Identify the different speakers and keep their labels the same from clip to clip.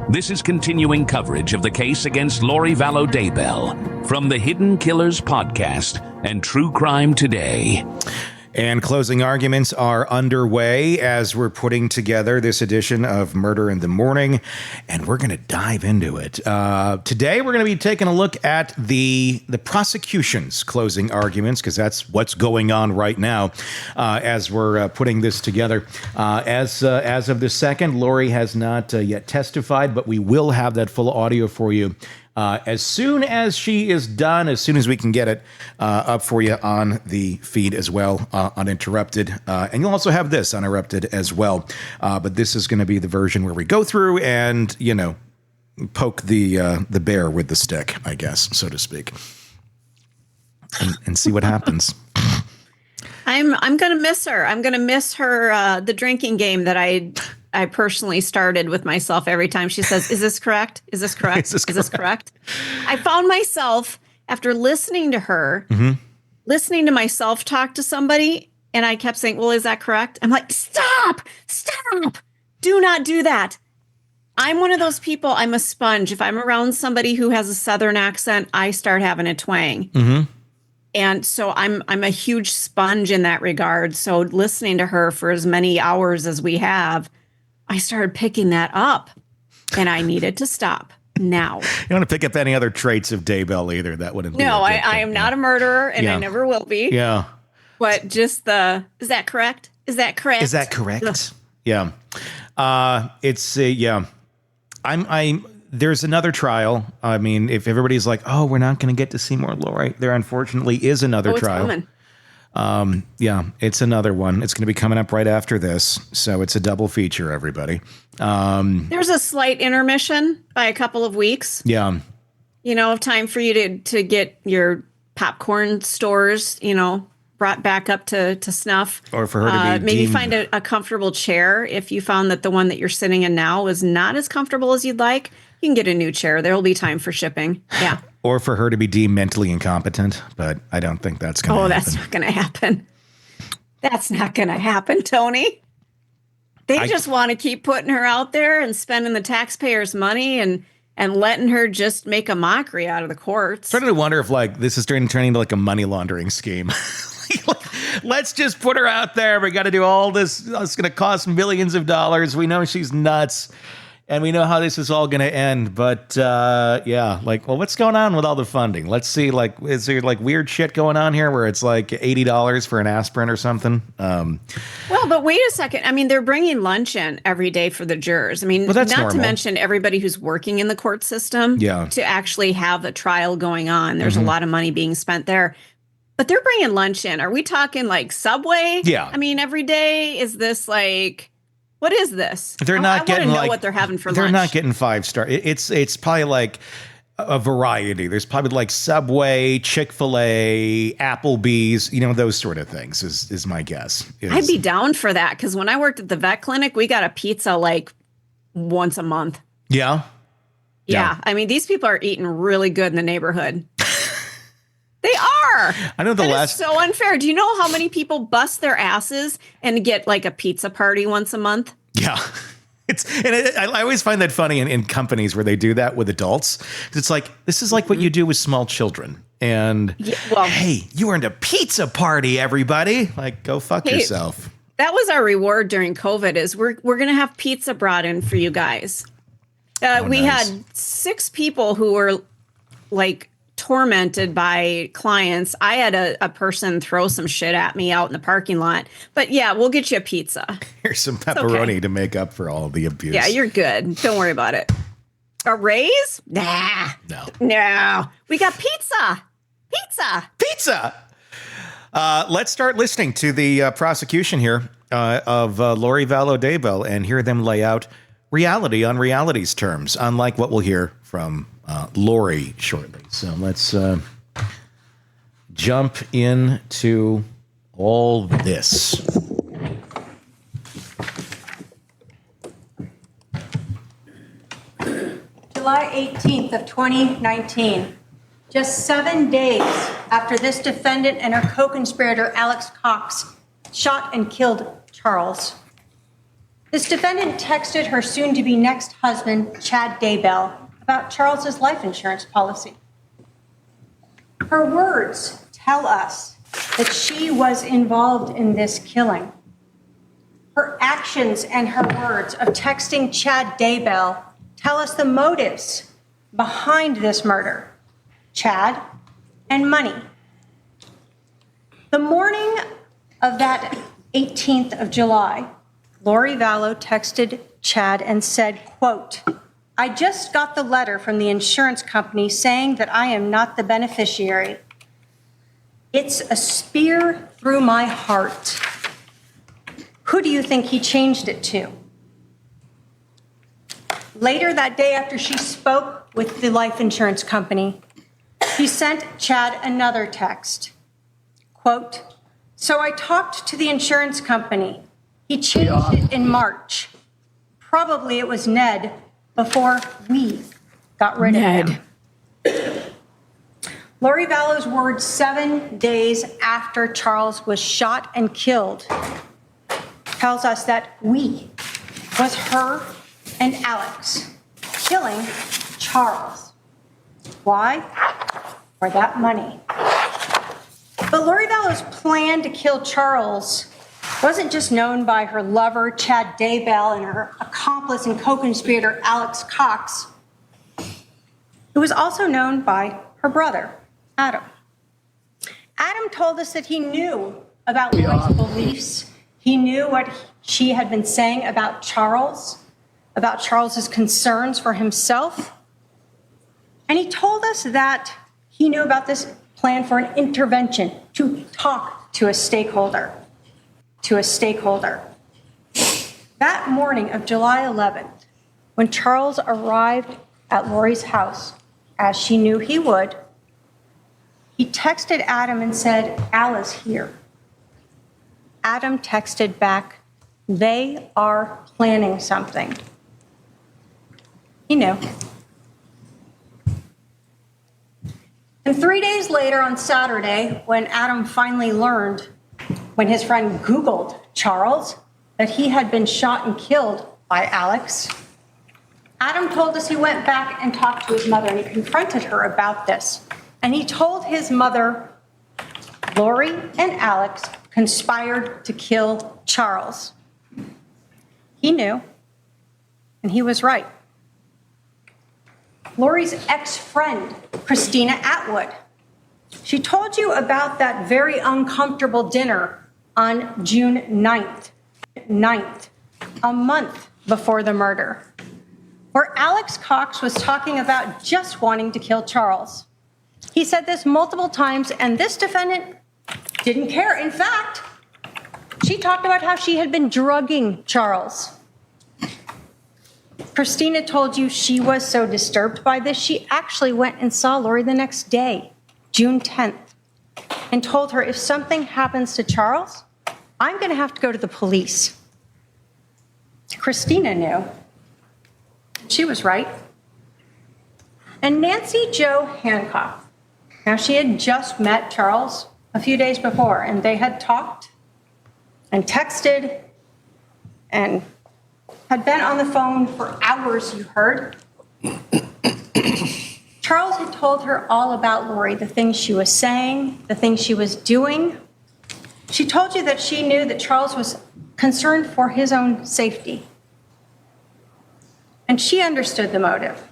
Speaker 1: This is continuing coverage of the case against Lori Vallow Daybell from the Hidden Killers podcast and True Crime Today.
Speaker 2: And closing arguments are underway as we're putting together this edition of Murder in the Morning, and we're going to dive into it. Today, we're going to be taking a look at the prosecution's closing arguments, because that's what's going on right now as we're putting this together. As of this second, Lori has not yet testified, but we will have that full audio for you as soon as she is done, as soon as we can get it up for you on the feed as well, uninterrupted. And you'll also have this uninterrupted as well. But this is going to be the version where we go through and, poke the bear with the stick, I guess, so to speak, and see what happens.
Speaker 3: I'm going to miss her. I'm going to miss her, the drinking game that I personally started with myself every time she says, is this correct? Is this correct? Is this correct? I found myself, after listening to her, listening to myself talk to somebody, and I kept saying, well, is that correct? I'm like, stop, do not do that. I'm one of those people, I'm a sponge. If I'm around somebody who has a Southern accent, I start having a twang. And so I'm a huge sponge in that regard. So listening to her for as many hours as we have, I started picking that up, and I needed to stop now.
Speaker 2: You don't want to pick up any other traits of Daybell either. That wouldn't be.
Speaker 3: No, I am not a murderer, and I never will be.
Speaker 2: Yeah.
Speaker 3: But just is that correct? Is that correct?
Speaker 2: Is that correct? Yeah. There's another trial. I mean, if everybody's like, oh, we're not going to get to see more Lori, there unfortunately is another trial. Coming. It's another one. It's going to be coming up right after this. So it's a double feature, everybody.
Speaker 3: There's a slight intermission by a couple of weeks.
Speaker 2: Yeah.
Speaker 3: Time for you to get your popcorn stores, brought back up to snuff.
Speaker 2: Or for her to be
Speaker 3: maybe find a comfortable chair. If you found that the one that you're sitting in now is not as comfortable as you'd like, you can get a new chair. There will be time for shipping. Yeah.
Speaker 2: Or for her to be deemed mentally incompetent, but I don't think that's going to happen.
Speaker 3: That's not going to happen. That's not going to happen, Tony. They just want to keep putting her out there and spending the taxpayers' money and letting her just make a mockery out of the courts.
Speaker 2: Starting to wonder if this is turning into like a money laundering scheme. Let's just put her out there. We got to do all this. It's going to cost millions of dollars. We know she's nuts. And we know how this is all going to end. But, what's going on with all the funding? Let's see, is there, weird shit going on here where it's, $80 for an aspirin or something?
Speaker 3: Well, but wait a second. I mean, they're bringing lunch in every day for the jurors. I mean, not normal. To mention everybody who's working in the court system to actually have a trial going on. There's a lot of money being spent there. But they're bringing lunch in. Are we talking, Subway? Yeah. I mean, every day, is this, what is this?
Speaker 2: They're not getting
Speaker 3: what they're having for lunch.
Speaker 2: They're not getting 5-star. It's probably a variety. There's probably Subway, Chick-fil-A, Applebee's, those sort of things is my guess.
Speaker 3: I'd be down for that because when I worked at the vet clinic, we got a pizza once a month.
Speaker 2: Yeah.
Speaker 3: Yeah. I mean, these people are eating really good in the neighborhood. They are.
Speaker 2: I know
Speaker 3: It's so unfair. Do you know how many people bust their asses and get a pizza party once a month?
Speaker 2: Yeah. I always find that funny in companies where they do that with adults. It's this is what you do with small children. And hey, you earned a pizza party, everybody. Go fuck yourself.
Speaker 3: That was our reward during COVID is we're going to have pizza brought in for you guys. We had 6 people who were tormented by clients. I had a person throw some shit at me out in the parking lot. But yeah, we'll get you a pizza.
Speaker 2: Here's some pepperoni to make up for all the abuse.
Speaker 3: Yeah, you're good. Don't worry about it. A raise? Nah. No. We got pizza.
Speaker 2: Let's start listening to the prosecution here of Lori Vallow Daybell and hear them lay out reality on reality's terms, unlike what we'll hear from Lori shortly. So let's jump into all this.
Speaker 4: July 18th of 2019, just 7 days after this defendant and her co-conspirator Alex Cox shot and killed Charles. This defendant texted her soon-to-be next husband, Chad Daybell, about Charles's life insurance policy. Her words tell us that she was involved in this killing. Her actions and her words of texting Chad Daybell tell us the motives behind this murder: Chad and money. The morning of that 18th of July, Lori Vallow texted Chad and said, quote, "I just got the letter from the insurance company saying that I am not the beneficiary. It's a spear through my heart. Who do you think he changed it to?" Later that day, after she spoke with the life insurance company, she sent Chad another text. Quote, "So I talked to the insurance company. He changed it in March. Probably it was Ned before we got rid of him." Lori Vallow's words 7 days after Charles was shot and killed tells us that we was her and Alex killing Charles. Why? For that money. But Lori Vallow's plan to kill Charles wasn't just known by her lover, Chad Daybell, and her accomplice and co-conspirator, Alex Cox. It was also known by her brother, Adam. Adam told us that he knew about Lori's beliefs. He knew what she had been saying about Charles's concerns for himself. And he told us that he knew about this plan for an intervention, to talk to a stakeholder. That morning of July 11th, when Charles arrived at Lori's house, as she knew he would, he texted Adam and said, "Al is here." Adam texted back, "They are planning something." He knew. And 3 days later, on Saturday, when Adam finally learned, when his friend Googled Charles, that he had been shot and killed by Alex, Adam told us he went back and talked to his mother, and he confronted her about this. And he told his mother, Lori and Alex conspired to kill Charles. He knew, and he was right. Lori's ex-friend, Christina Atwood, she told you about that very uncomfortable dinner on June 9th, a month before the murder, where Alex Cox was talking about just wanting to kill Charles. He said this multiple times, and this defendant didn't care. In fact, she talked about how she had been drugging Charles. Christina told you she was so disturbed by this, she actually went and saw Lori the next day, June 10th, and told her, "If something happens to Charles, I'm going to have to go to the police." Christina knew. She was right. And Nancy Jo Hancock, now she had just met Charles a few days before, and they had talked and texted and had been on the phone for hours, you heard. Charles had told her all about Lori, the things she was saying, the things she was doing. She told you that she knew that Charles was concerned for his own safety. And she understood the motive.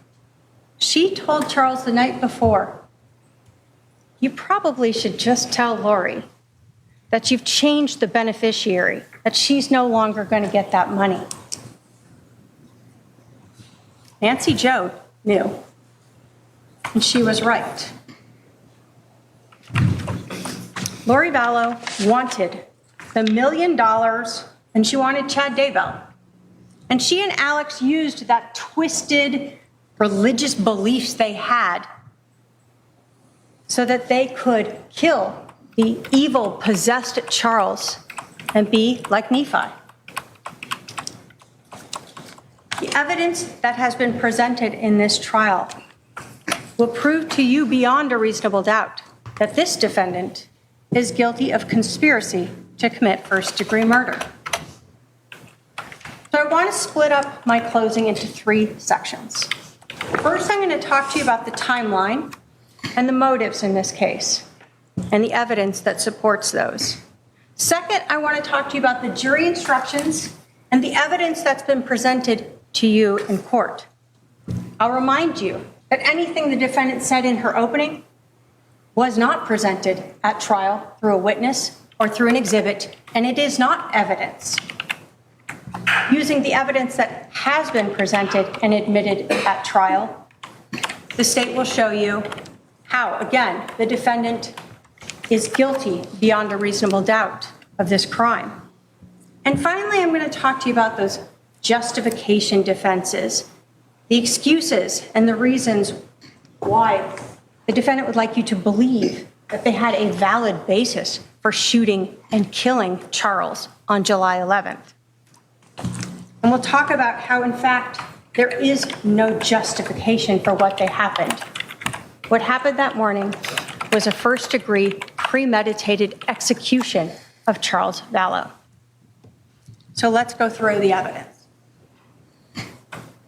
Speaker 4: She told Charles the night before, "You probably should just tell Lori that you've changed the beneficiary, that she's no longer going to get that money." Nancy Jo knew, and she was right. Lori Vallow wanted the $1 million, and she wanted Chad Daybell. And she and Alex used that twisted religious beliefs they had so that they could kill the evil, possessed Charles and be like Nephi. The evidence that has been presented in this trial will prove to you beyond a reasonable doubt that this defendant is guilty of conspiracy to commit first-degree murder. So I want to split up my closing into 3 sections. First, I'm going to talk to you about the timeline and the motives in this case and the evidence that supports those. Second, I want to talk to you about the jury instructions and the evidence that's been presented to you in court. I'll remind you that anything the defendant said in her opening was not presented at trial through a witness or through an exhibit, and it is not evidence. Using the evidence that has been presented and admitted at trial, the state will show you how, again, the defendant is guilty beyond a reasonable doubt of this crime. And finally, I'm going to talk to you about those justification defenses, the excuses and the reasons why the defendant would like you to believe that they had a valid basis for shooting and killing Charles on July 11th. And we'll talk about how, in fact, there is no justification for what they happened. What happened that morning was a first-degree premeditated execution of Charles Vallow. So let's go through the evidence.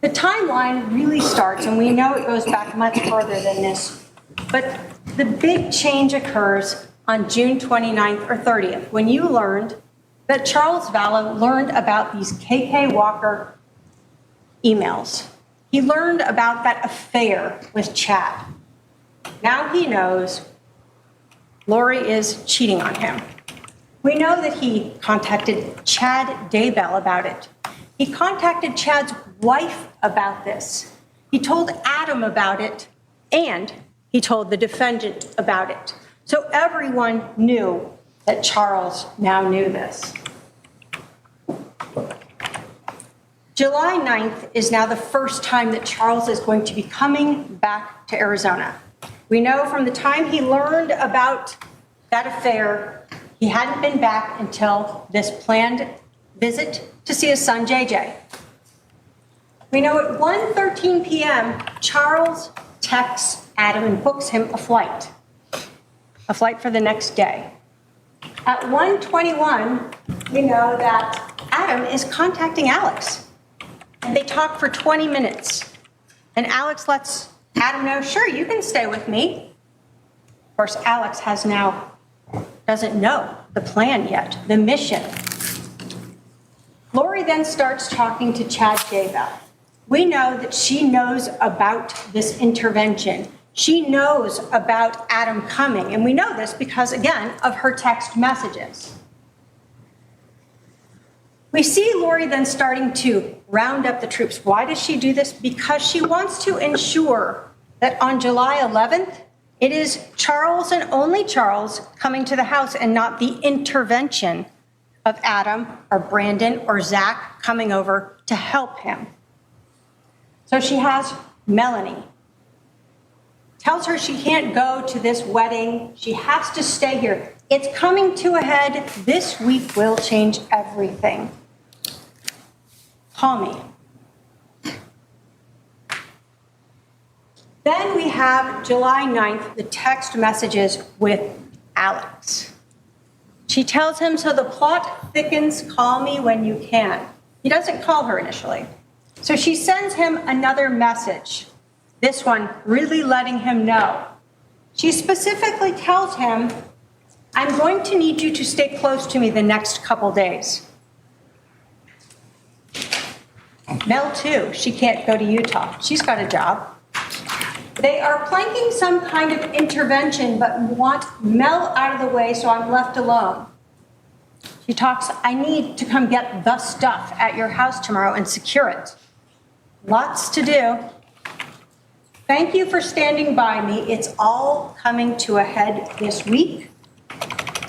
Speaker 4: The timeline really starts, and we know it goes back much further than this, but the big change occurs on June 29th or 30th, when you learned that Charles Vallow learned about these KK Walker emails. He learned about that affair with Chad. Now he knows Lori is cheating on him. We know that he contacted Chad Daybell about it. He contacted Chad's wife about this. He told Adam about it, and he told the defendant about it. So everyone knew that Charles now knew this. July 9th is now the first time that Charles is going to be coming back to Arizona. We know from the time he learned about that affair, he hadn't been back until this planned visit to see his son, JJ. We know at 1:13 p.m., Charles texts Adam and books him a flight for the next day. At 1:21, we know that Adam is contacting Alex, and they talk for 20 minutes. And Alex lets Adam know, sure, you can stay with me. Of course, Alex doesn't know the plan yet, the mission. Lori then starts talking to Chad Daybell. We know that she knows about this intervention. She knows about Adam coming, and we know this because, again, of her text messages. We see Lori then starting to round up the troops. Why does she do this? Because she wants to ensure that on July 11th, it is Charles and only Charles coming to the house and not the intervention of Adam or Brandon or Zach coming over to help him. So she has Melanie. Tells her she can't go to this wedding. She has to stay here. It's coming to a head. This week will change everything. Call me. Then we have July 9th, the text messages with Alex. She tells him, so the plot thickens, call me when you can. He doesn't call her initially. So she sends him another message, this one really letting him know. She specifically tells him, I'm going to need you to stay close to me the next couple days. Mel, too, she can't go to Utah. She's got a job. They are planning some kind of intervention, but want Mel out of the way, so I'm left alone. She talks, I need to come get the stuff at your house tomorrow and secure it. Lots to do. Thank you for standing by me. It's all coming to a head this week.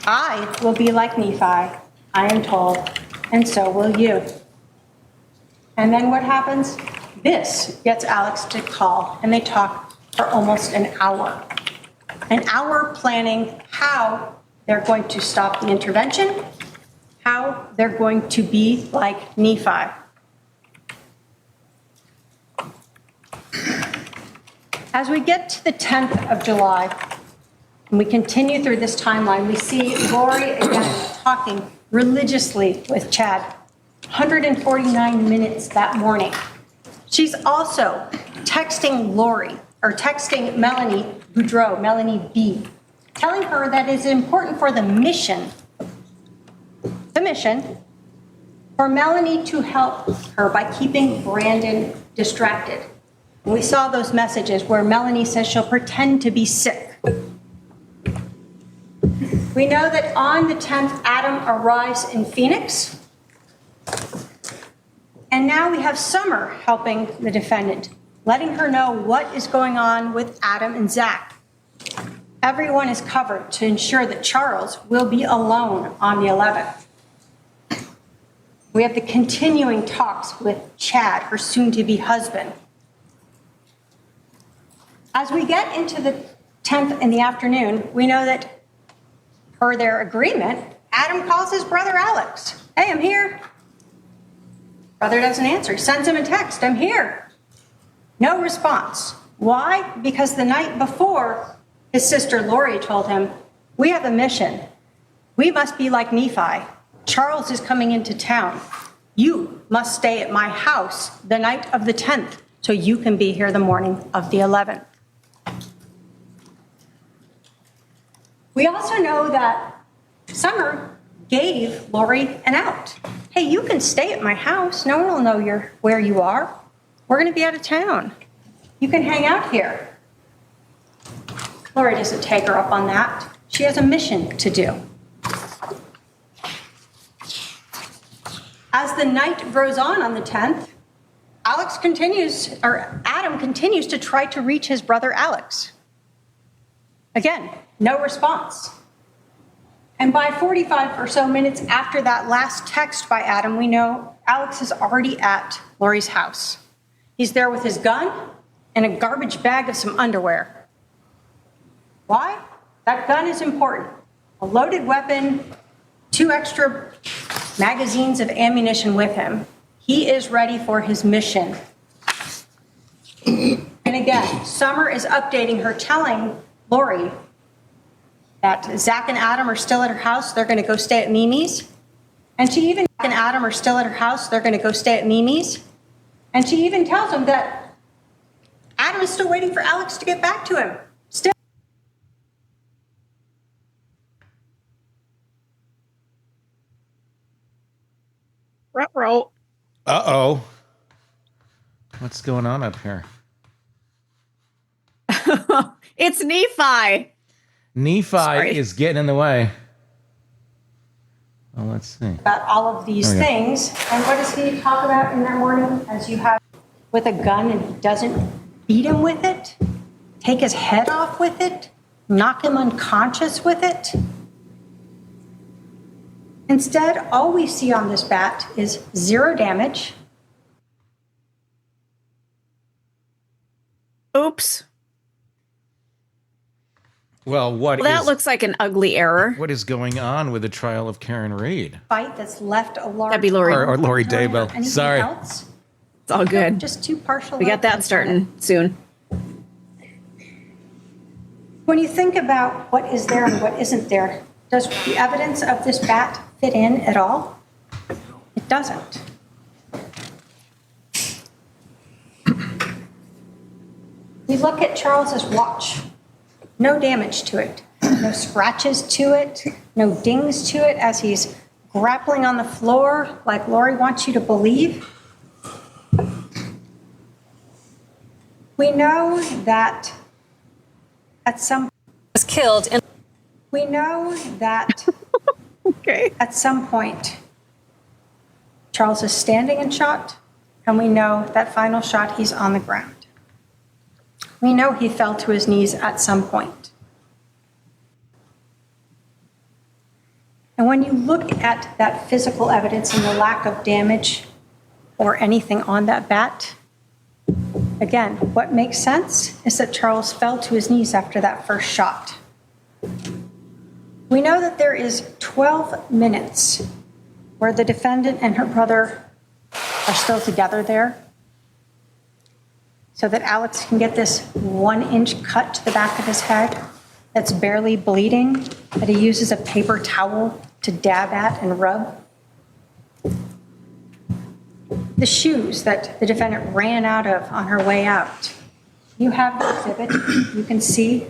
Speaker 4: I will be like Nephi, I am told, and so will you. And then what happens? This gets Alex to call, and they talk for almost an hour planning how they're going to stop the intervention, how they're going to be like Nephi. As we get to the 10th of July, and we continue through this timeline, we see Lori again talking religiously with Chad. 149 minutes that morning. She's also texting Melanie Boudreau, Melanie B, telling her that it's important for the mission, for Melanie to help her by keeping Brandon distracted. And we saw those messages where Melanie says she'll pretend to be sick. We know that on the 10th, Adam arrives in Phoenix. And now we have Summer helping the defendant, letting her know what is going on with Adam and Zach. Everyone is covered to ensure that Charles will be alone on the 11th. We have the continuing talks with Chad, her soon-to-be husband. As we get into the 10th in the afternoon, we know that per their agreement, Adam calls his brother Alex. Hey, I'm here. Brother doesn't answer. He sends him a text. I'm here. No response. Why? Because the night before, his sister Lori told him, we have a mission. We must be like Nephi. Charles is coming into town. You must stay at my house the night of the 10th so you can be here the morning of the 11th. We also know that Summer gave Lori an out. Hey, you can stay at my house. No one will know where you are. We're going to be out of town. You can hang out here. Lori doesn't take her up on that. She has a mission to do. As the night grows on the 10th, Adam continues to try to reach his brother Alex. Again, no response. And by 45 or so minutes after that last text by Adam, we know Alex is already at Lori's house. He's there with his gun and a garbage bag of some underwear. Why? That gun is important. A loaded weapon, 2 extra magazines of ammunition with him. He is ready for his mission. And again, Summer is updating her, telling Lori that Zach and Adam are still at her house. They're going to go stay at Mimi's. And she even tells him that Adam is still waiting for Alex to get back to him. Still.
Speaker 3: Ruh-roh.
Speaker 2: Uh-oh. What's going on up here?
Speaker 3: It's Nephi.
Speaker 2: Nephi is getting in the way. Well, let's see.
Speaker 4: About all of these things. And what does he talk about in that morning? As you have with a gun and he doesn't beat him with it, take his head off with it, knock him unconscious with it. Instead, all we see on this bat is 0 damage.
Speaker 3: Oops.
Speaker 2: Well,
Speaker 3: that looks like an ugly error.
Speaker 2: What is going on with the trial of Karen Reed?
Speaker 4: Fight that's left a large...
Speaker 3: That'd be Lori.
Speaker 2: Or Lori Daybell.
Speaker 4: Anything
Speaker 2: Sorry.
Speaker 4: else?
Speaker 3: It's all good.
Speaker 4: Just 2 partial...
Speaker 3: We got that starting soon.
Speaker 4: When you think about what is there and what isn't there, does the evidence of this bat fit in at all? It doesn't. We look at Charles's watch. No damage to it. No scratches to it. No dings to it as he's grappling on the floor like Lori wants you to believe. We know that at some...
Speaker 5: was killed in...
Speaker 4: We know that
Speaker 3: Okay.
Speaker 4: at some point Charles is standing and shot, and we know that final shot he's on the ground. We know he fell to his knees at some point. And when you look at that physical evidence and the lack of damage or anything on that bat, again, what makes sense is that Charles fell to his knees after that first shot. We know that there is 12 minutes where the defendant and her brother are still together there, so that Alex can get this 1-inch cut to the back of his head that's barely bleeding, that he uses a paper towel to dab at and rub. the shoes that the defendant ran out of on her way out. You have the exhibit. You can see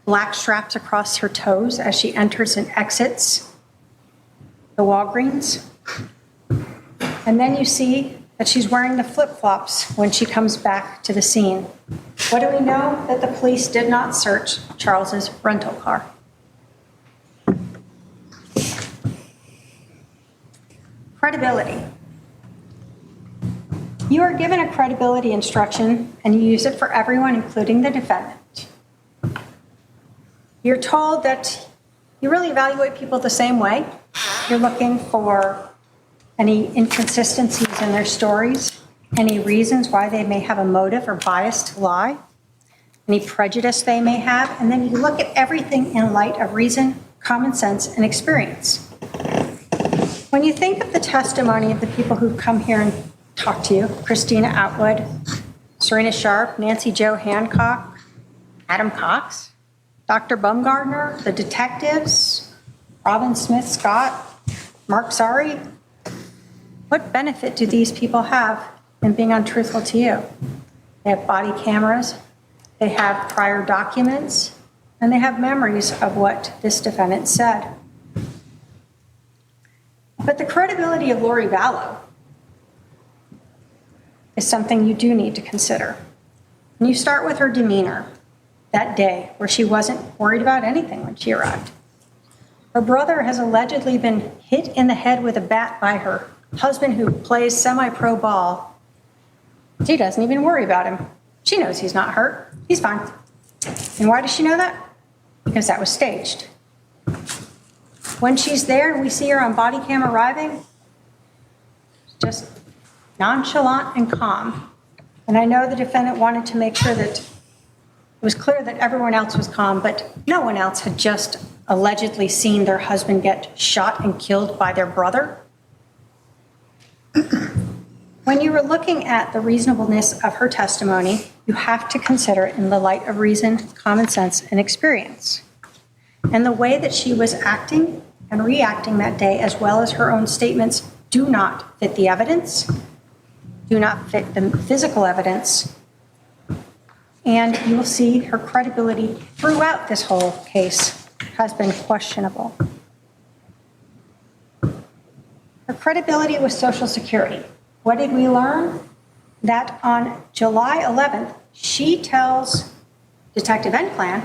Speaker 4: black straps across her toes as she enters and exits the Walgreens. And then you see that she's wearing the flip-flops when she comes back to the scene. What do we know? That the police did not search Charles's rental car. Credibility. You are given a credibility instruction and you use it for everyone, including the defendant. You're told that you really evaluate people the same way. You're looking for any inconsistencies in their stories, any reasons why they may have a motive or bias to lie, any prejudice they may have, and then you look at everything in light of reason, common sense, and experience. When you think of the testimony of the people who've come here and talked to you, Christina Atwood, Serena Sharp, Nancy Jo Hancock, Adam Cox, Dr. Bumgardner, the detectives, Robin Smith Scott, Mark Zari, what benefit do these people have in being untruthful to you? They have body cameras, they have prior documents, and they have memories of what this defendant said. But the credibility of Lori Vallow is something you do need to consider. And you start with her demeanor that day, where she wasn't worried about anything when she arrived. Her brother has allegedly been hit in the head with a bat by her husband, who plays semi-pro ball. She doesn't even worry about him. She knows he's not hurt. He's fine. And why does she know that? Because that was staged. When she's there and we see her on body cam arriving, just nonchalant and calm. And I know the defendant wanted to make sure that it was clear that everyone else was calm, but no one else had just allegedly seen their husband get shot and killed by their brother. When you were looking at the reasonableness of her testimony, you have to consider it in the light of reason, common sense, and experience. And the way that she was acting and reacting that day, as well as her own statements, do not fit the evidence, do not fit the physical evidence, and you will see her credibility throughout this whole case has been questionable. Her credibility with Social Security. What did we learn? That on July 11th, she tells Detective Enclan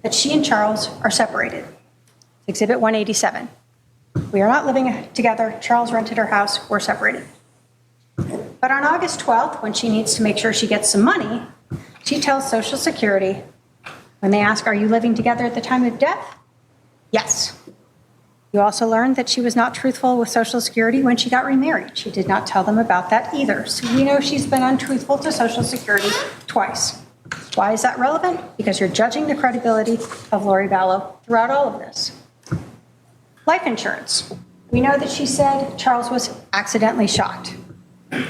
Speaker 4: that she and Charles are separated. Exhibit 187. We are not living together. Charles rented her house. We're separated. But on August 12th, when she needs to make sure she gets some money, she tells Social Security, when they ask, are you living together at the time of death? Yes. You also learned that she was not truthful with Social Security when she got remarried. She did not tell them about that either. So we know she's been untruthful to Social Security twice. Why is that relevant? Because you're judging the credibility of Lori Vallow throughout all of this. Life insurance. We know that she said Charles was accidentally shot.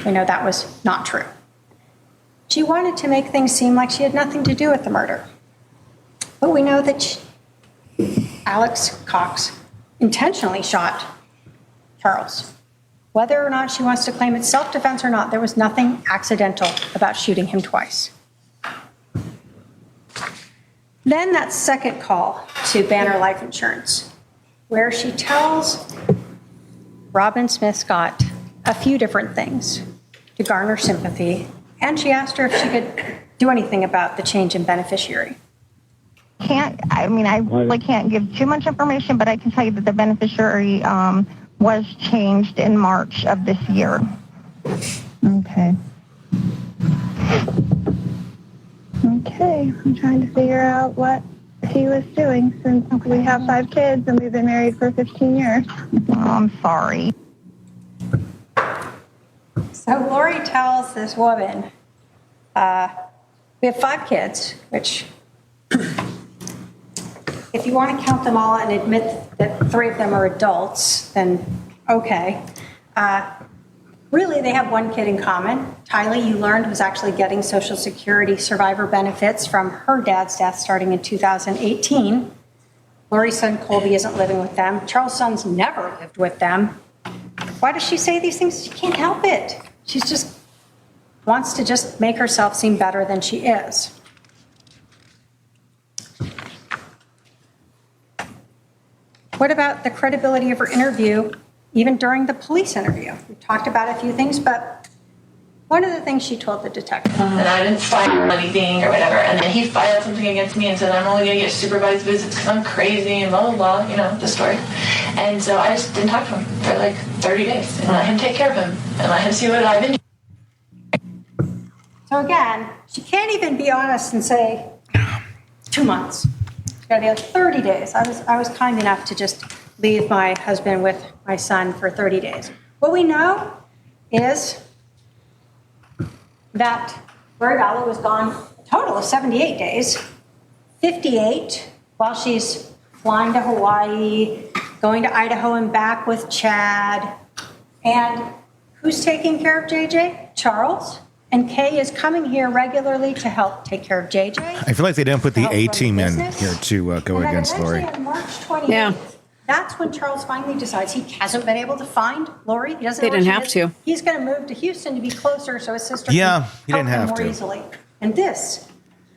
Speaker 4: We know that was not true. She wanted to make things seem like she had nothing to do with the murder. But we know that Alex Cox intentionally shot Charles. Whether or not she wants to claim it's self-defense or not, there was nothing accidental about shooting him twice. Then that second call to Banner Life Insurance, where she tells Robin Smith Scott a few different things to garner sympathy, and she asked her if she could do anything about the change in beneficiary.
Speaker 5: I really can't give too much information, but I can tell you that the beneficiary was changed in March of this year. Okay. Okay, I'm trying to figure out what he was doing since we have 5 kids and we've been married for 15 years. Oh, I'm sorry.
Speaker 4: So Lori tells this woman, we have 5 kids, which if you want to count them all and admit that 3 of them are adults, then okay. Really, they have 1 kid in common. Tylee, you learned, was actually getting Social Security survivor benefits from her dad's death starting in 2018. Lori's son, Colby, isn't living with them. Charles' son's never lived with them. Why does she say these things? She can't help it. She just wants to just make herself seem better than she is. What about the credibility of her interview, even during the police interview? We talked about a few things, but one of the things she told the detective.
Speaker 6: And I didn't file anything or whatever. And then he filed something against me and said, I'm only going to get supervised visits because I'm crazy and blah, blah, blah, you know, the story. And so I just didn't talk to him for like 30 days and let him take care of him and let him see what I've been doing.
Speaker 4: So again, she can't even be honest and say 2 months. It's got to be like 30 days. I was kind enough to just leave my husband with my son for 30 days. What we know is that Lori Vallow was gone a total of 78 days, 58 while she's flying to Hawaii, going to Idaho and back with Chad. And who's taking care of JJ? Charles. And Kay is coming here regularly to help take care of JJ.
Speaker 2: I feel like they don't put the A team in here to go
Speaker 4: and
Speaker 2: against Lori.
Speaker 4: On March 28th,
Speaker 3: Yeah.
Speaker 4: that's when Charles finally decides he hasn't been able to find Lori. He doesn't
Speaker 3: They
Speaker 4: know where
Speaker 3: didn't
Speaker 4: she
Speaker 3: have
Speaker 4: is.
Speaker 3: to.
Speaker 4: He's going to move to Houston to be closer so his sister
Speaker 2: Yeah,
Speaker 4: can
Speaker 2: he didn't
Speaker 4: help him
Speaker 2: have
Speaker 4: more
Speaker 2: to.
Speaker 4: easily. And this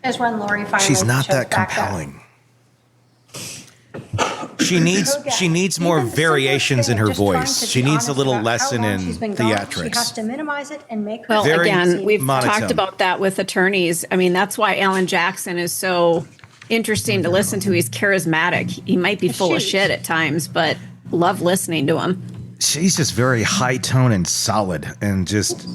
Speaker 4: is when Lori finally
Speaker 2: She's not
Speaker 4: shows
Speaker 2: that
Speaker 4: back up.
Speaker 2: compelling. She needs more
Speaker 4: Even the
Speaker 2: variations
Speaker 4: simplest
Speaker 2: in her
Speaker 4: thing of just trying
Speaker 2: voice.
Speaker 4: to
Speaker 2: She
Speaker 4: be
Speaker 2: needs a
Speaker 4: honest
Speaker 2: little
Speaker 4: about
Speaker 2: lesson
Speaker 4: how long
Speaker 2: in
Speaker 4: she's been gone. She has
Speaker 2: theatrics.
Speaker 4: to minimize it and make her
Speaker 3: Well,
Speaker 2: Very
Speaker 3: again, we've
Speaker 2: monotone.
Speaker 3: talked about that with attorneys. I mean, that's why Alan Jackson is so interesting to listen to. He's charismatic. He might be full of shit at times, but love listening to him.
Speaker 2: She's just very high tone and solid, and just,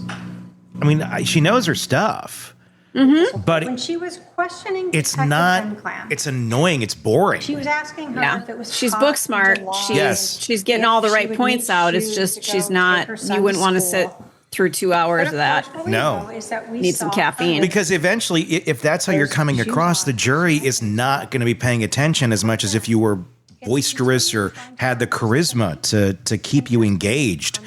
Speaker 2: I mean, she knows her stuff. But
Speaker 4: when she was questioning
Speaker 2: it's
Speaker 4: Detective
Speaker 2: not.
Speaker 4: Penclam,
Speaker 2: It's annoying. It's boring.
Speaker 4: she was asking her
Speaker 3: Yeah,
Speaker 4: if it was
Speaker 3: she's
Speaker 4: caught
Speaker 3: book
Speaker 4: in
Speaker 3: smart.
Speaker 4: July,
Speaker 2: Yes.
Speaker 3: She's getting
Speaker 4: if
Speaker 3: all the
Speaker 4: she
Speaker 3: right
Speaker 4: would
Speaker 3: points
Speaker 4: need
Speaker 3: out. It's
Speaker 4: shoes
Speaker 3: just
Speaker 4: to
Speaker 3: she's
Speaker 4: go
Speaker 3: not.
Speaker 4: take her son
Speaker 3: You wouldn't want to sit
Speaker 4: school.
Speaker 3: through 2 hours
Speaker 4: But
Speaker 3: of that.
Speaker 4: course, what we
Speaker 2: No.
Speaker 4: know is that we
Speaker 3: Need some
Speaker 4: saw
Speaker 3: caffeine.
Speaker 4: early
Speaker 2: Because eventually, if that's how you're
Speaker 4: There's
Speaker 2: coming
Speaker 4: shoes
Speaker 2: across,
Speaker 4: on.
Speaker 2: the jury is not going to be paying attention as much as if you were boisterous or had the charisma to keep you engaged.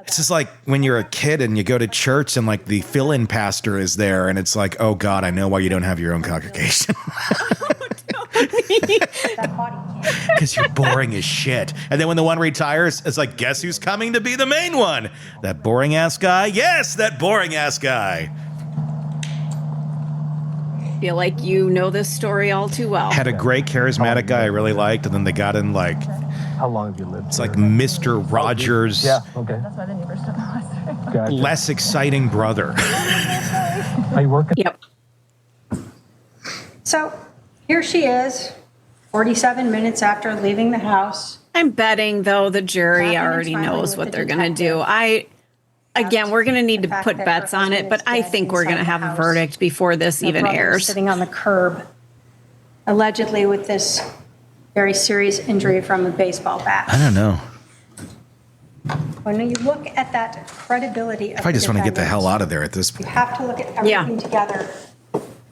Speaker 2: It's just like when you're a kid and you go to church and like the fill-in pastor is there and it's like, oh God, I know why you don't have your own congregation.
Speaker 4: that body cam.
Speaker 2: Because you're boring as shit. And then when the one retires, it's like, guess who's coming to be the main one? That boring ass guy? Yes, that boring ass guy.
Speaker 3: Feel like you know this story all too well.
Speaker 2: Had a great charismatic guy I really liked, and then they got in like,
Speaker 7: How long have you lived?
Speaker 2: it's like Mr. Rogers'
Speaker 7: Yeah, okay.
Speaker 8: That's why the neighbors took the last
Speaker 7: Gotcha.
Speaker 2: less exciting brother.
Speaker 7: Are you working?
Speaker 3: Yep.
Speaker 4: So here she is, 47 minutes after leaving the house.
Speaker 3: I'm betting though the jury
Speaker 4: Happening
Speaker 3: already
Speaker 4: finally
Speaker 3: knows
Speaker 4: with
Speaker 3: what
Speaker 4: the
Speaker 3: they're going to
Speaker 4: detective.
Speaker 3: do. Again, we're going to need
Speaker 4: The
Speaker 3: to
Speaker 4: fact
Speaker 3: put
Speaker 4: that
Speaker 3: bets
Speaker 4: her
Speaker 3: on it,
Speaker 4: husband
Speaker 3: but
Speaker 4: is
Speaker 3: I
Speaker 4: dead
Speaker 3: think we're going to
Speaker 4: inside
Speaker 3: have
Speaker 4: the
Speaker 3: a
Speaker 4: house.
Speaker 3: verdict before this
Speaker 4: Her
Speaker 3: even
Speaker 4: brother
Speaker 3: airs.
Speaker 4: sitting on the curb, allegedly with this very serious injury from a baseball
Speaker 2: I
Speaker 4: bat.
Speaker 2: don't know.
Speaker 4: When you look at that credibility of
Speaker 2: I just
Speaker 4: the
Speaker 2: want to get the
Speaker 4: defendants,
Speaker 2: hell out of there at this
Speaker 4: you
Speaker 2: point.
Speaker 4: have to look at everything together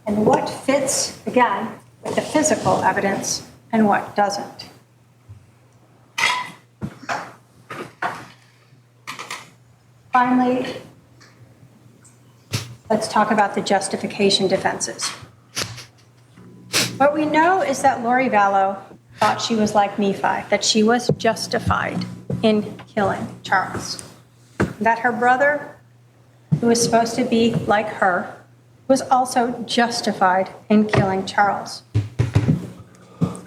Speaker 4: and what fits, again, with the physical evidence and what doesn't. Finally, let's talk about the justification defenses. What we know is that Lori Vallow thought she was like Nephi, that she was justified in killing Charles. That her brother, who was supposed to be like her, was also justified in killing Charles.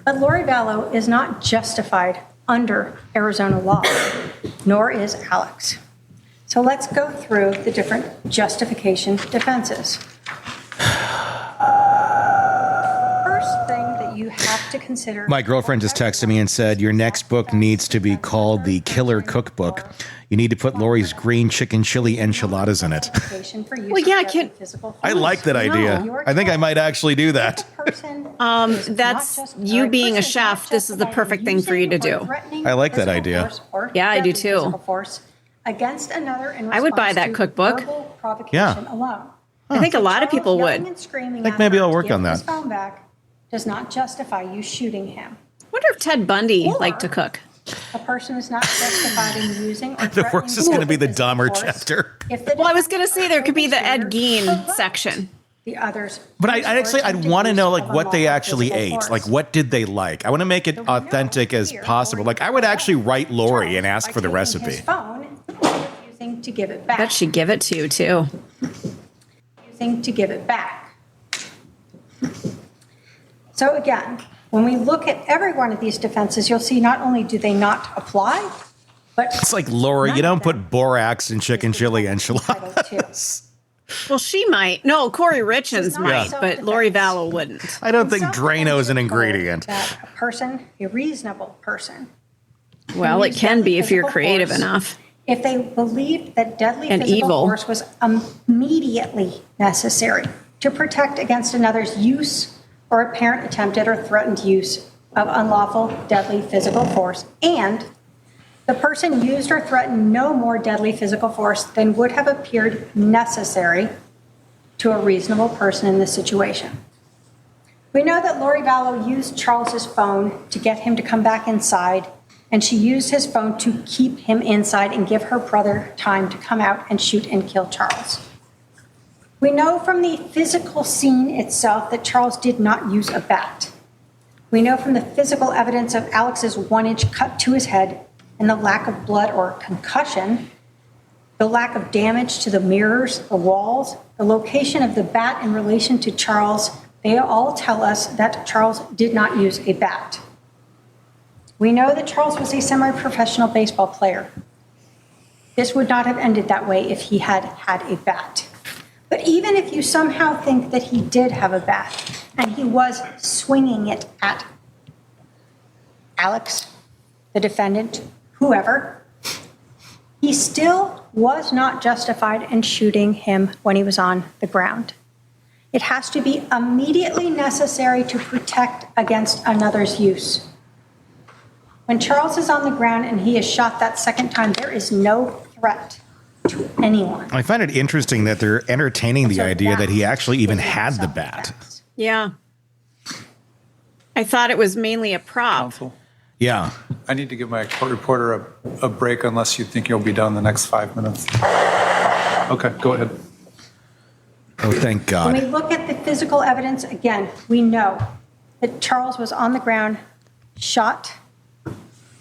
Speaker 4: But Lori Vallow is not justified under Arizona law, nor is Alex. So let's go through the different justification defenses. First thing that you have to consider.
Speaker 2: My girlfriend just texted me and said, your next book needs to be called The Killer Cookbook. You need to put Lori's green chicken chili enchiladas in it.
Speaker 3: Well, yeah, I can't-
Speaker 2: I like that idea. I think I might actually do that.
Speaker 3: That's you being a chef. This is the perfect thing for you to do.
Speaker 2: I like that idea.
Speaker 3: Yeah, I do too.
Speaker 4: Against another in
Speaker 3: I would buy
Speaker 4: response
Speaker 3: that
Speaker 4: to
Speaker 3: cookbook.
Speaker 4: verbal provocation
Speaker 2: Yeah.
Speaker 4: alone.
Speaker 3: I think a lot of people
Speaker 4: Charles yelling
Speaker 3: would.
Speaker 4: and screaming
Speaker 2: Think
Speaker 4: at
Speaker 2: maybe
Speaker 4: her
Speaker 2: I'll
Speaker 4: to
Speaker 2: work
Speaker 4: give
Speaker 2: on
Speaker 4: his
Speaker 2: that.
Speaker 4: phone back does not justify you shooting him.
Speaker 3: Wonder if Ted Bundy
Speaker 4: Or-
Speaker 3: liked to cook.
Speaker 4: A person is not justified in using or
Speaker 2: The worst is going to be the Dahmer
Speaker 4: force
Speaker 2: chapter.
Speaker 4: if the
Speaker 3: Well, I was going to say there could be the Ed
Speaker 4: perpetrator
Speaker 3: Gein
Speaker 4: provokes
Speaker 3: section.
Speaker 4: the others.
Speaker 2: But I'd want to know like what they actually ate.
Speaker 4: Force.
Speaker 2: Like what did they like? I want to make it authentic as possible. Like I would actually write Lori and ask for the recipe.
Speaker 4: Refusing to give it back.
Speaker 3: Bet she'd give it to you, too.
Speaker 4: Refusing to give it back. So again, when we look at every one of these defenses, you'll see not only do they not apply, but
Speaker 2: It's like, Lori, you don't put borax in chicken chili enchiladas.
Speaker 3: Well, she might. No, Corey Richens might, but Lori Vallow wouldn't.
Speaker 2: I don't think Drano is an ingredient.
Speaker 4: That a person, a reasonable person.
Speaker 3: Well, it can be if you're
Speaker 4: physical
Speaker 3: creative
Speaker 4: force
Speaker 3: enough.
Speaker 4: If they believed that deadly
Speaker 3: And
Speaker 4: physical
Speaker 3: evil.
Speaker 4: force was immediately necessary to protect against another's use or apparent attempted or threatened use of unlawful deadly physical force, and the person used or threatened no more deadly physical force than would have appeared necessary to a reasonable person in this situation. We know that Lori Vallow used Charles's phone to get him to come back inside, and she used his phone to keep him inside and give her brother time to come out and shoot and kill Charles. We know from the physical scene itself that Charles did not use a bat. We know from the physical evidence of Alex's 1-inch cut to his head and the lack of blood or concussion, the lack of damage to the mirrors, the walls, the location of the bat in relation to Charles, they all tell us that Charles did not use a bat. We know that Charles was a semi-professional baseball player. This would not have ended that way if he had had a bat. But even if you somehow think that he did have a bat and he was swinging it at Alex, the defendant, whoever, he still was not justified in shooting him when he was on the ground. It has to be immediately necessary to protect against another's use. When Charles is on the ground and he is shot that second time, there is no threat to anyone.
Speaker 2: I find it interesting that they're entertaining the idea that he actually even had the bat.
Speaker 3: Yeah. I thought it was mainly a prop.
Speaker 9: Counsel,
Speaker 2: Yeah.
Speaker 9: I need to give my court reporter a break unless you think you'll be done in the next 5 minutes. Okay, go ahead.
Speaker 2: Oh, thank
Speaker 4: When we
Speaker 2: God.
Speaker 4: look at the physical evidence, again, we know that Charles was on the ground, shot,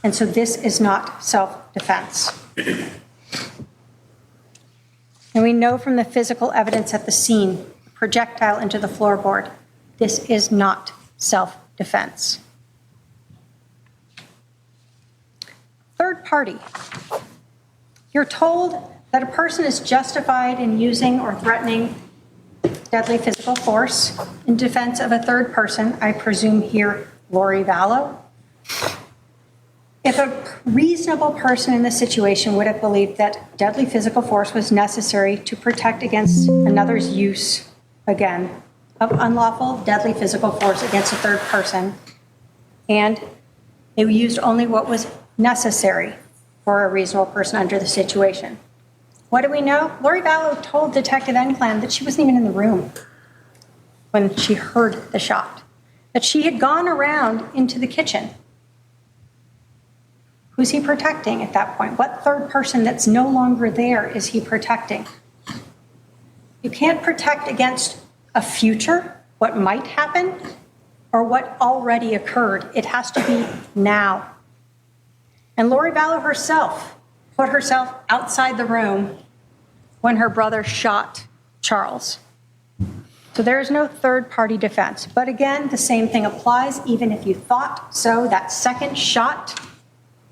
Speaker 4: and so this is not self-defense. And we know from the physical evidence at the scene, projectile into the floorboard, this is not self-defense. Third party. You're told that a person is justified in using or threatening deadly physical force in defense of a third person, I presume here Lori Vallow. If a reasonable person in this situation would have believed that deadly physical force was necessary to protect against another's use, again, of unlawful deadly physical force against a third person, and they used only what was necessary for a reasonable person under the situation. What do we know? Lori Vallow told Detective Enclan that she wasn't even in the room when she heard the shot, that she had gone around into the kitchen. Who's he protecting at that point? What third person that's no longer there is he protecting? You can't protect against a future, what might happen, or what already occurred. It has to be now. And Lori Vallow herself put herself outside the room when her brother shot Charles. So there is no third-party defense. But again, the same thing applies. Even if you thought so, that second shot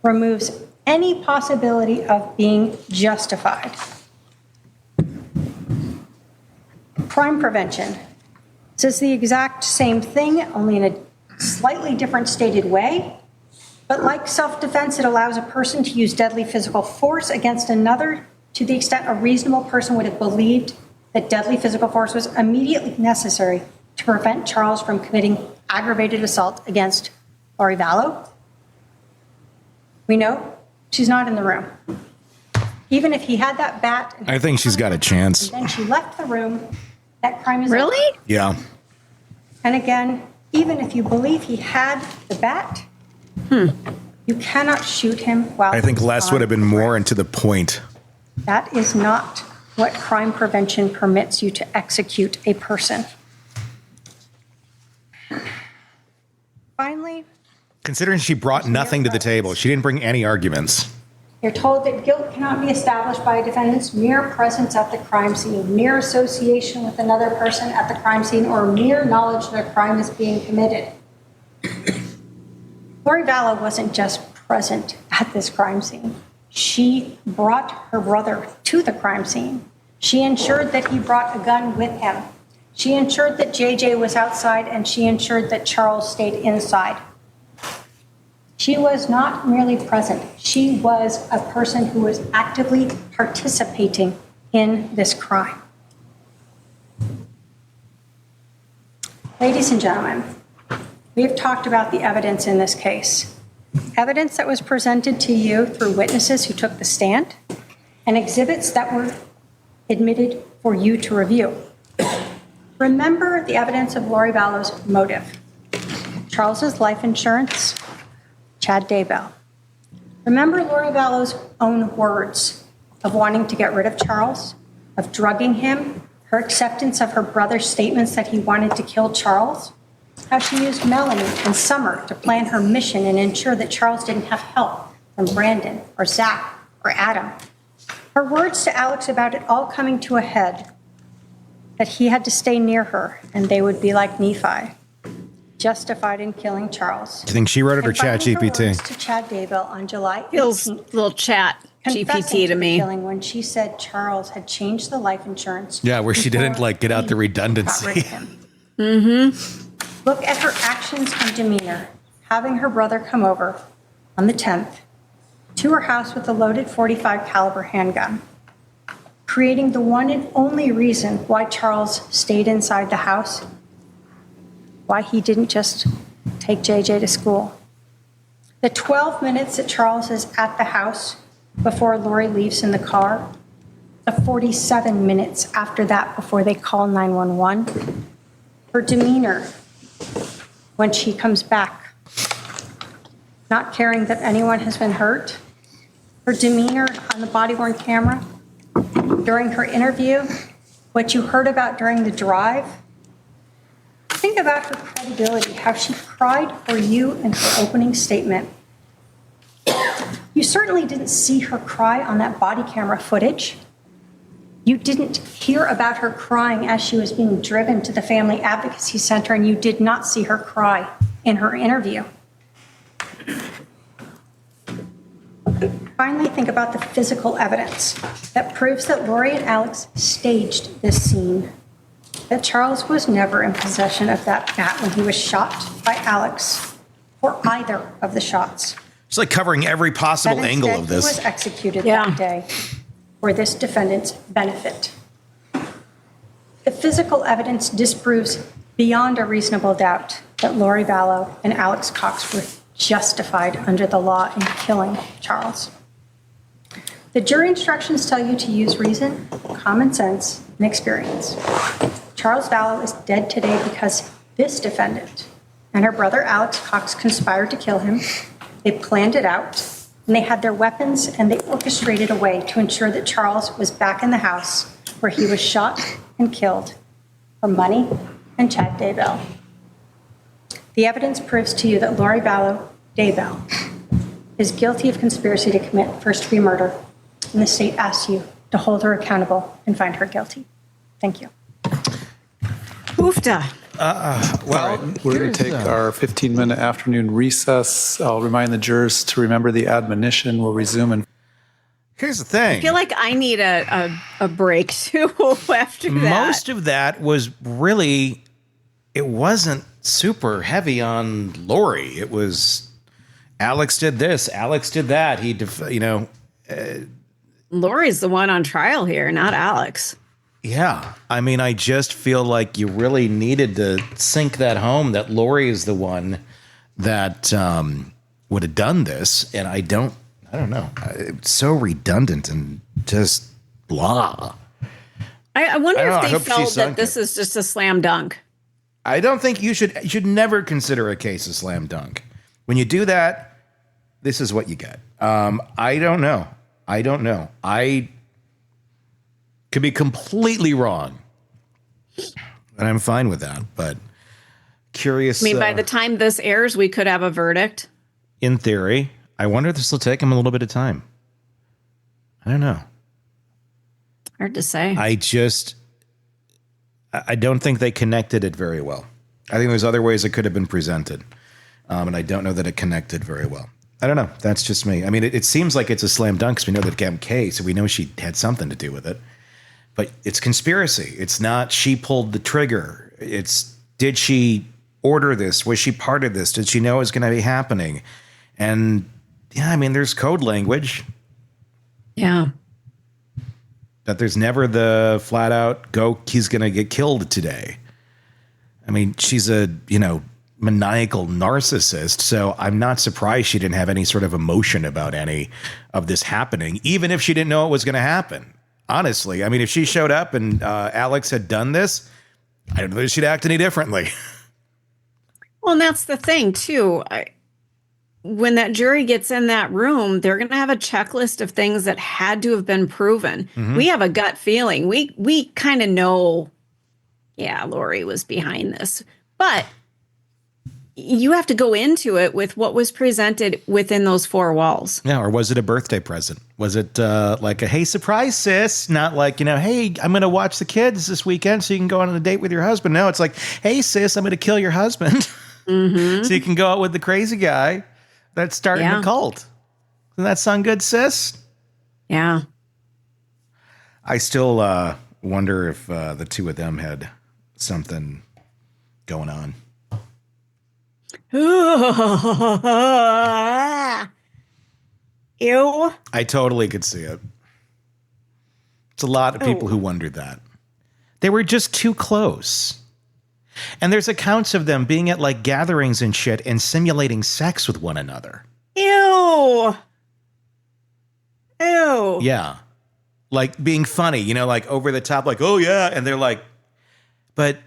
Speaker 4: removes any possibility of being justified. Crime prevention. This is the exact same thing, only in a slightly different stated way. But like self-defense, it allows a person to use deadly physical force against another to the extent a reasonable person would have believed that deadly physical force was immediately necessary to prevent Charles from committing aggravated assault against Lori Vallow. We know she's not in the room. Even if he had that bat.
Speaker 2: I think she's got a chance.
Speaker 4: And then she left the room. That crime is
Speaker 3: Really?
Speaker 4: over.
Speaker 2: Yeah.
Speaker 4: And again, even if you believe he had the bat, you cannot shoot him while
Speaker 2: I think
Speaker 4: he's
Speaker 2: less
Speaker 4: on
Speaker 2: would have been
Speaker 4: the
Speaker 2: more
Speaker 4: ground.
Speaker 2: and to the point.
Speaker 4: That is not what crime prevention permits you to execute a person. Finally,
Speaker 2: Considering she brought nothing to the table, she didn't bring any arguments.
Speaker 4: You're told that guilt cannot be established by a defendant's mere presence at the crime scene, mere association with another person at the crime scene, or mere knowledge that a crime is being committed. Lori Vallow wasn't just present at this crime scene. She brought her brother to the crime scene. She ensured that he brought a gun with him. She ensured that JJ was outside, and she ensured that Charles stayed inside. She was not merely present. She was a person who was actively participating in this crime. Ladies and gentlemen, we have talked about the evidence in this case. Evidence that was presented to you through witnesses who took the stand and exhibits that were admitted for you to review. Remember the evidence of Lori Vallow's motive. Charles's life insurance, Chad Daybell. Remember Lori Vallow's own words of wanting to get rid of Charles, of drugging him, her acceptance of her brother's statements that he wanted to kill Charles, how she used Melanie and Summer to plan her mission and ensure that Charles didn't have help from Brandon or Zach or Adam. Her words to Alex about it all coming to a head, that he had to stay near her and they would be like Nephi, justified in killing Charles.
Speaker 2: Do you think she wrote it or Chat GPT?
Speaker 4: To Chad Daybell on July 18th.
Speaker 3: Feels a little Chat GPT to me.
Speaker 4: Killing when she said Charles had changed the life insurance.
Speaker 2: Yeah, where she didn't like get out the redundancy.
Speaker 4: Look at her actions and demeanor, having her brother come over on the 10th to her house with a loaded .45 caliber handgun, creating the one and only reason why Charles stayed inside the house, why he didn't just take JJ to school. The 12 minutes that Charles is at the house before Lori leaves in the car, the 47 minutes after that before they call 911, her demeanor when she comes back, not caring that anyone has been hurt, her demeanor on the body-worn camera, during her interview, what you heard about during the drive. Think about her credibility, how she cried for you in her opening statement. You certainly didn't see her cry on that body camera footage. You didn't hear about her crying as she was being driven to the Family Advocacy Center, and you did not see her cry in her interview. Finally, think about the physical evidence that proves that Lori and Alex staged this scene, that Charles was never in possession of that bat when he was shot by Alex or either of the shots.
Speaker 2: It's like covering every possible angle of this.
Speaker 4: He was executed that day for this defendant's benefit. The physical evidence disproves beyond a reasonable doubt that Lori Vallow and Alex Cox were justified under the law in killing Charles. The jury instructions tell you to use reason, common sense, and experience. Charles Vallow is dead today because this defendant and her brother Alex Cox conspired to kill him. They planned it out, and they had their weapons, and they orchestrated a way to ensure that Charles was back in the house where he was shot and killed for money and Chad Daybell. The evidence proves to you that Lori Vallow Daybell is guilty of conspiracy to commit first-degree murder, and the state asks you to hold her accountable and find her guilty. Thank you.
Speaker 3: Oofta.
Speaker 9: Well, we're going to take our 15-minute afternoon recess. I'll remind the jurors to remember the admonition. We'll resume. And
Speaker 2: here's the thing.
Speaker 3: I feel like I need a break too after that.
Speaker 2: Most of that was really, it wasn't super heavy on Lori. It was Alex did this, Alex did that.
Speaker 3: Lori's the one on trial here, not Alex.
Speaker 2: Yeah. I mean, I just feel like you really needed to sink that home that Lori is the one that would have done this. And I don't know. It's so redundant and just blah.
Speaker 3: I wonder if they felt that this is just a slam dunk.
Speaker 2: I don't think you should never consider a case a slam dunk. When you do that, this is what you get. I don't know. I could be completely wrong. And I'm fine with that, but curious.
Speaker 3: I mean, by the time this airs, we could have a verdict.
Speaker 2: In theory. I wonder if this will take him a little bit of time. I don't know.
Speaker 3: Hard to say.
Speaker 2: I don't think they connected it very well. I think there's other ways it could have been presented. And I don't know that it connected very well. I don't know. That's just me. I mean, it seems like it's a slam dunk because we know that Kay, so we know she had something to do with it. But it's conspiracy. It's not she pulled the trigger. It's did she order this? Was she part of this? Did she know it was going to be happening? And yeah, I mean, there's code language.
Speaker 3: Yeah.
Speaker 2: But there's never the flat out go, he's going to get killed today. I mean, she's a, maniacal narcissist. So I'm not surprised she didn't have any sort of emotion about any of this happening, even if she didn't know it was going to happen. Honestly, I mean, if she showed up and Alex had done this, I don't know if she'd act any differently.
Speaker 3: Well, and that's the thing, too. When that jury gets in that room, they're going to have a checklist of things that had to have been proven. Mm-hmm. We have a gut feeling. We kind of know, yeah, Lori was behind this. But you have to go into it with what was presented within those four walls.
Speaker 2: Yeah, or was it a birthday present? Was it like a, hey, surprise, sis? Not like, hey, I'm going to watch the kids this weekend so you can go on a date with your husband. No, it's like, hey, sis, I'm going to kill your husband so you can go out with the crazy guy that's starting a cult. Doesn't that sound good, sis?
Speaker 3: Yeah.
Speaker 2: I still wonder if the two of them had something going on.
Speaker 3: Ew.
Speaker 2: I totally could see it. It's a lot of people who wondered that. They were just too close. And there's accounts of them being at like gatherings and shit and simulating sex with one another.
Speaker 3: Ew. Ew.
Speaker 2: Yeah. Like being funny, like over the top, like, oh yeah. And they're like, but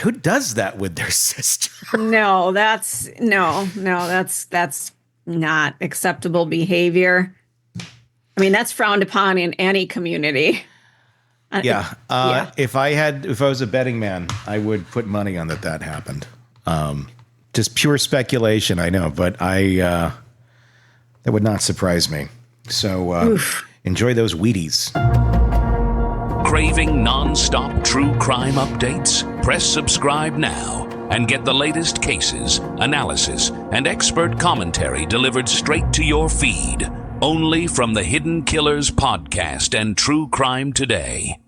Speaker 2: who does that with their sister?
Speaker 3: No, that's not acceptable behavior. I mean, that's frowned upon in any community.
Speaker 2: Yeah. If I was a betting man, I would put money on that happened. Just pure speculation, I know, but that would not surprise me. So enjoy those Wheaties.
Speaker 1: Craving non-stop true crime updates? Press subscribe now and get the latest cases, analysis, and expert commentary delivered straight to your feed. Only from the Hidden Killers podcast and True Crime Today.